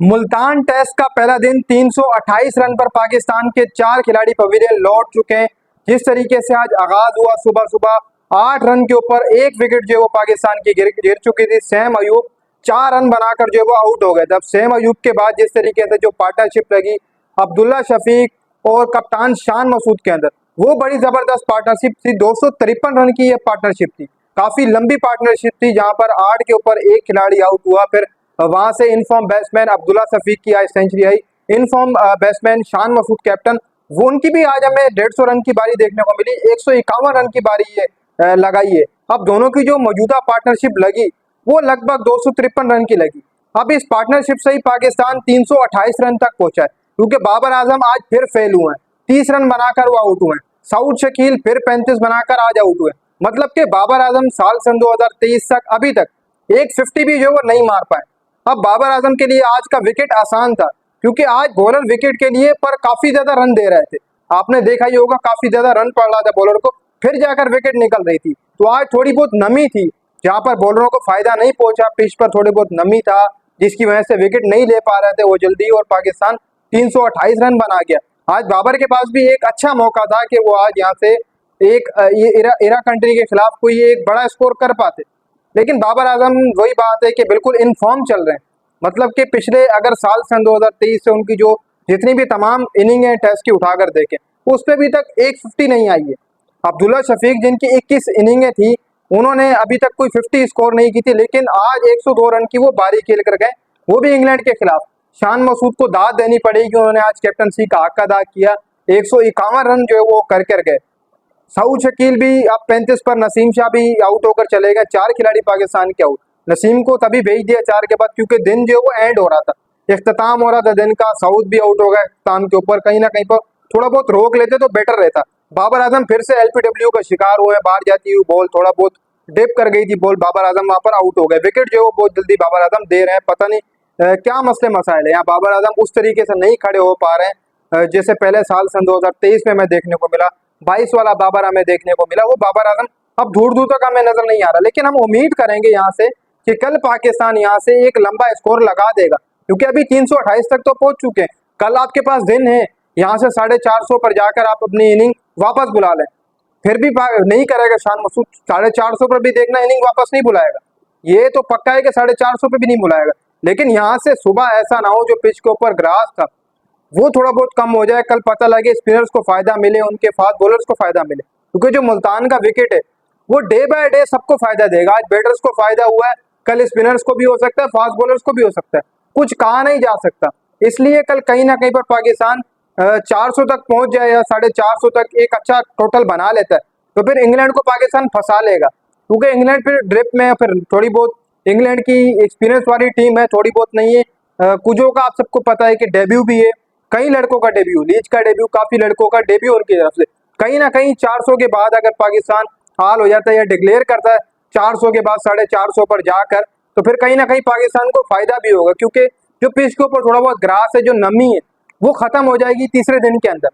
Multan test का पहला दिन 328 रन पर पाकिस्तान के 4 खिलाड़ी पवेलियन लौट चुके हैं। जिस तरीके से आज आगाज हुआ सुबह सुबह 8 रन के ऊपर एक विकेट जो है वो पाकिस्तान की गिर चुकी थी। सैम अयूब 4 रन बनाकर जो है वो आउट हो गए थे। अब सैम अयूब के बाद जिस तरीके से जो पार्टनरशिप लगी अब्दुल्ला शफीक और कप्तान शान मसूद के अंदर, वो बड़ी जबरदस्त पार्टनरशिप थी। 253 रन की ये पार्टनरशिप थी, काफी लंबी पार्टनरशिप थी, जहां पर 8 के ऊपर एक खिलाड़ी आउट हुआ। फिर वहां से इनफॉर्म बैट्समैन अब्दुल्ला शफीक की आज सेंचुरी आई। Inform batsman Shan Masood captain, वो उनकी भी आज हमें 150 रन की बारी देखने को मिली। 151 रन की बारी ये लगाई है। अब दोनों की जो मौजूदा पार्टनरशिप लगी वो लगभग 253 रन की लगी। अब इस पार्टनरशिप से ही पाकिस्तान 328 रन तक पहुंचा है, क्योंकि बाबर आजम आज फिर फेल हुए हैं। 30 रन बनाकर वो आउट हुए हैं। सऊद शकील फिर 35 बनाकर आज आउट हुए। मतलब कि बाबर आजम साल सन 2023 तक अभी तक एक 50 भी जो वो नहीं मार पाए। अब बाबर आजम के लिए आज का विकेट आसान था, क्योंकि आज बॉलर विकेट के लिए पर काफी ज्यादा रन दे रहे थे। आपने देखा ही होगा, काफी ज्यादा रन पड़ रहा था बॉलर को, फिर जाकर विकेट निकल रही थी। तो आज थोड़ी बहुत नमी थी, जहां पर बॉलरों को फायदा नहीं पहुंचा। पिच पर थोड़ी बहुत नमी था, जिसकी वजह से विकेट नहीं ले पा रहे थे वो जल्दी, और पाकिस्तान 328 रन बना गया। आज बाबर के पास भी एक अच्छा मौका था कि वो आज यहाँ से एक इरा कंट्री के खिलाफ कोई एक बड़ा स्कोर कर पाते, लेकिन बाबर आजम वही बात है कि बिल्कुल इन फॉर्म चल रहे हैं। मतलब कि पिछले अगर साल सन 2023 से उनकी जो जितनी भी तमाम इनिंग है टेस्ट की उठाकर देखें, उस पर अभी तक एक 50 नहीं आई है। अब्दुल्ला शफीक जिनकी 21 इनिंगें थी, उन्होंने अभी तक कोई 50 स्कोर नहीं की थी, लेकिन आज 102 रन की वो बारी खेल कर गए, वो भी इंग्लैंड के खिलाफ। शान मसूद को दाद देनी पड़ेगी, उन्होंने आज कैप्टनसी का हक अदा किया। 151 रन जो है वो कर गए। सऊद शकील भी अब 35 पर, नसीम शाह भी आउट होकर चले गए। 4 खिलाड़ी पाकिस्तान के आउट। नसीम को तभी भेज दिया 4 के बाद, क्योंकि दिन जो वो एंड हो रहा था, इख्तिताम हो रहा था दिन का। सऊद भी आउट हो गया इख्तिताम के ऊपर। कहीं ना कहीं पर थोड़ा बहुत रोक लेते तो बेटर रहता। बाबर आजम फिर से एलपीडब्ल्यू का शिकार हुए, बाहर जाती हुई बॉल थोड़ा बहुत डिप कर गई थी बॉल, बाबर आजम वहां पर आउट हो गए। विकेट जो बहुत जल्दी बाबर आजम दे रहे हैं, पता नहीं क्या मसले मसाइल है। यहाँ बाबर आजम उस तरीके से नहीं खड़े हो पा रहे हैं जैसे पहले साल सन 2023 में हमें देखने को मिला। 22 वाला बाबर हमें देखने को मिला, वो बाबर आजम अब दूर दूर तक हमें नजर नहीं आ रहा। लेकिन हम उम्मीद करेंगे यहाँ से कि कल पाकिस्तान यहाँ से एक लंबा स्कोर लगा देगा, क्योंकि अभी 328 तक तो पहुंच चुके हैं। कल आपके पास दिन है, यहाँ से 450 पर जाकर आप अपनी इनिंग वापस बुला लें। फिर भी नहीं करेगा शान मसूद, 450 पर भी देखना इनिंग वापस नहीं बुलाएगा। ये तो पक्का है कि 450 पे भी नहीं बुलाएगा। लेकिन यहाँ से सुबह ऐसा ना हो जो पिच के ऊपर ग्रास था वो थोड़ा बहुत कम हो जाए, कल पता लगे स्पिनर्स को फायदा मिले, उनके फास्ट बॉलर्स को फायदा मिले। क्योंकि जो मुल्तान का विकेट है वो डे बाय डे सबको फायदा देगा। आज बैटर्स को फायदा हुआ है, कल स्पिनर्स को भी हो सकता है, फास्ट बॉलर्स को भी हो सकता है, कुछ कहा नहीं जा सकता। इसलिए कल कहीं ना कहीं पर पाकिस्तान 400 तक पहुंच जाए या 450 तक एक अच्छा टोटल बना लेता है, तो फिर इंग्लैंड को पाकिस्तान फंसा लेगा। क्योंकि इंग्लैंड फिर ड्रिप में, फिर थोड़ी बहुत इंग्लैंड की एक्सपीरियंस वाली टीम है, थोड़ी बहुत नहीं है। कुजो का आप सबको पता है कि डेब्यू भी है, कई लड़कों का डेब्यू, लीच का डेब्यू, काफी लड़कों का डेब्यू उनकी तरफ से। कहीं ना कहीं 400 के बाद अगर पाकिस्तान हाल हो जाता है या डिक्लेयर करता है 400 के बाद 450 पर जाकर, तो फिर कहीं ना कहीं पाकिस्तान को फायदा भी होगा। क्योंकि जो पिच के ऊपर थोड़ा बहुत ग्रास है, जो नमी है, वो खत्म हो जाएगी तीसरे दिन के अंदर।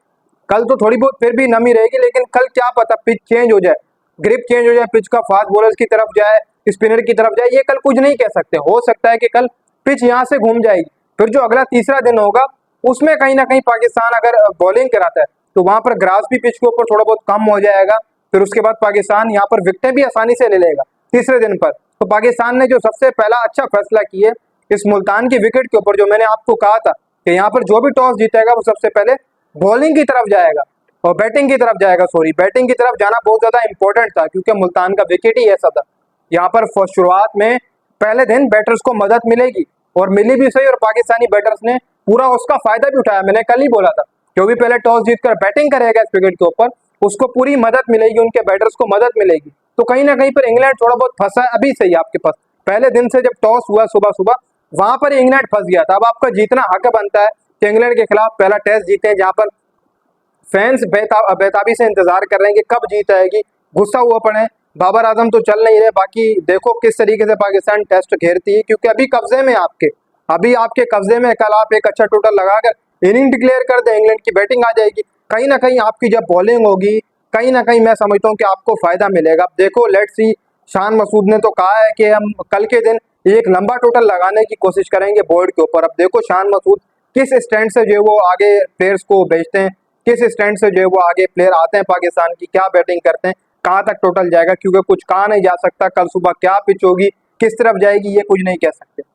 कल तो थोड़ी बहुत फिर भी नमी रहेगी, लेकिन कल क्या पता पिच चेंज हो जाए, ग्रिप चेंज हो जाए, पिच का फास्ट बॉलर्स की तरफ जाए, स्पिनर की तरफ जाए, ये कल कुछ नहीं कह सकते। हो सकता है कि कल पिच यहाँ से घूम जाएगी। फिर जो अगला तीसरा दिन होगा उसमें कहीं ना कहीं पाकिस्तान अगर बॉलिंग कराता है तो वहां पर ग्रास भी पिच के ऊपर थोड़ा बहुत कम हो जाएगा। फिर उसके बाद पाकिस्तान यहाँ पर विकेटें भी आसानी से ले लेगा तीसरे दिन पर। तो पाकिस्तान ने जो सबसे पहला अच्छा फैसला किया इस मुल्तान की विकेट के ऊपर, जो मैंने आपको कहा था कि यहाँ पर जो भी टॉस जीतेगा वो सबसे पहले बॉलिंग की तरफ जाएगा और बैटिंग की तरफ जाएगा। सॉरी, बैटिंग की तरफ जाना बहुत ज्यादा इंपॉर्टेंट था, क्योंकि मुल्तान का विकेट ही ऐसा था। यहाँ पर शुरुआत में पहले दिन बैटर्स को मदद मिलेगी, और मिली भी सही, और पाकिस्तानी बैटर्स ने पूरा उसका फायदा भी उठाया। मैंने कल ही बोला था, जो भी पहले टॉस जीतकर बैटिंग करेगा इस विकेट के ऊपर, उसको पूरी मदद मिलेगी, उनके बैटर्स को मदद मिलेगी। तो कहीं ना कहीं पर इंग्लैंड थोड़ा बहुत फंसा है अभी से ही। आपके पास पहले दिन से जब टॉस हुआ सुबह सुबह, वहां पर इंग्लैंड फंस गया था। अब आपका जीतना हक बनता है कि इंग्लैंड के खिलाफ पहला टेस्ट जीते, जहां पर फैंस बेताबी से इंतजार कर रहे हैं कि कब जीत आएगी, गुस्सा हुआ पड़े। बाबर आजम तो चल नहीं रहे, बाकी देखो किस तरीके से पाकिस्तान टेस्ट घेरती है, क्योंकि अभी कब्जे में आपके, अभी आपके कब्जे में। कल आप एक अच्छा टोटल लगाकर इनिंग डिक्लेयर कर दे, इंग्लैंड की बैटिंग आ जाएगी। कहीं ना कहीं आपकी जब बॉलिंग होगी, कहीं ना कहीं मैं समझता हूँ कि आपको फायदा मिलेगा। अब देखो, लेट्स सी, शान मसूद ने तो कहा है कि हम कल के दिन एक लंबा टोटल लगाने की कोशिश करेंगे बोर्ड के ऊपर। अब देखो शान मसूद किस स्टैंड से जो है वो आगे प्लेयर्स को भेजते हैं, किस स्टैंड से जो है वो आगे प्लेयर आते हैं पाकिस्तान की, क्या बैटिंग करते हैं, कहाँ तक टोटल जाएगा, क्योंकि कुछ कहा नहीं जा सकता कल सुबह क्या पिच होगी, किस तरफ जाएगी, ये कुछ नहीं कह सकते।